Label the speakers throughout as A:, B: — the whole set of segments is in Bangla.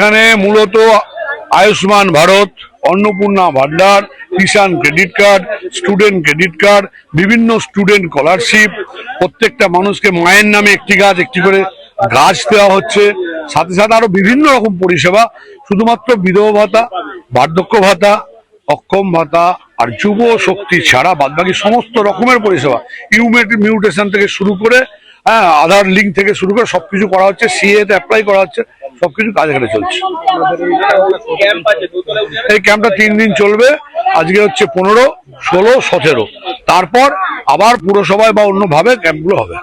A: এখানে মূলত Ayushman Bharat, Annapurna Bhandar, Kisan credit card, student credit card, বিভিন্ন স্টুডেন্ট স্কলারশিপ, প্রত্যেকটা মানুষকে মায়ের নামে একটি করে গাছ দেওয়া হচ্ছে। সাথে সাথে আরো বিভিন্ন রকম পরিষেবা, শুধুমাত্র বিধবা ভাতা, বার্ধক্য ভাতা, অক্ষম ভাতা আর যুব শক্তি ছাড়া বাদবাকি সমস্ত রকমের পরিষেবা, মিউটেশন থেকে শুরু করে আধার লিঙ্ক থেকে শুরু করে সবকিছু করা হচ্ছে, সিএ তে অ্যাপ্লাই করা হচ্ছে, সবকিছু কাজ এখানে চলছে। এই ক্যাম্পটা 3 দিন চলবে। আজকে হচ্ছে 15, 16, 17, তারপর আবার পুরসভায় বা অন্যভাবে ক্যাম্পগুলো হবে।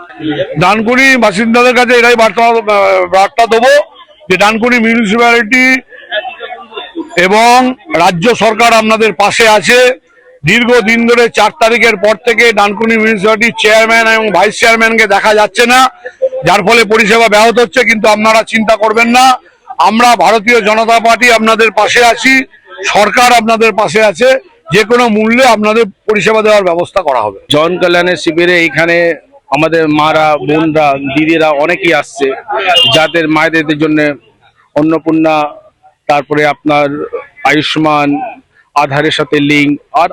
A: ডানকুনি বাসিন্দাদের কাছে এটাই বার্তা দেবো যে ডানকুনি মিউনিসিপ্যালিটি এবং রাজ্য সরকার আপনাদের পাশে আছে। দীর্ঘদিন ধরে 4 তারিখের পর থেকে ডানকুনি মিউনিসিপ্যালিটির চেয়ারম্যান এবং ভাইস চেয়ারম্যানকে দেখা যাচ্ছে না, যার ফলে পরিষেবা ব্যাহত হচ্ছে। কিন্তু আপনারা চিন্তা করবেন না, আমরা ভারতীয় জনতা পার্টি আপনাদের পাশে আছি, সরকার আপনাদের পাশে আছে, যে কোনো মূল্যে আপনাদের পরিষেবা দেওয়ার ব্যবস্থা করা হবে।
B: জন কল্যাণের শিবিরে এইখানে আমাদের মারা, বোনরা, দিদিরা অনেকেই আসছে, যাদের মায়েদের জন্য অন্নপূর্ণা, তারপরে আপনার আয়ুষ্মান, আধারের সাথে লিঙ্ক আর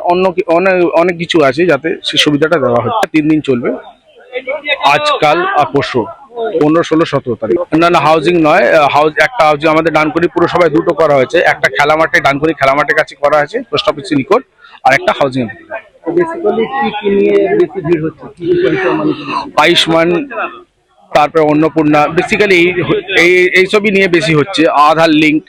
B: অনেক কিছু আছে, যাতে সে সুবিধাটা দেওয়া হচ্ছে। 3 দিন চলবে, আজকাল আর পরশু 15, 16, 17 তারিখ। না, হাউজিং নয়, একটা হাউজিং আমাদের ডানকুনি পুরসভায় 2টো করা হয়েছে। একটা খেলা মাঠে, ডানকুনি খেলা মাঠের কাছে করা হয়েছে, পোস্ট অফিসের নিকট, আর একটা হাউজিং। আয়ুষ্মান, তারপরে অন্নপূর্ণা, বেসিক্যালি এইসবই নিয়ে বেশি হচ্ছে, আধার লিঙ্ক।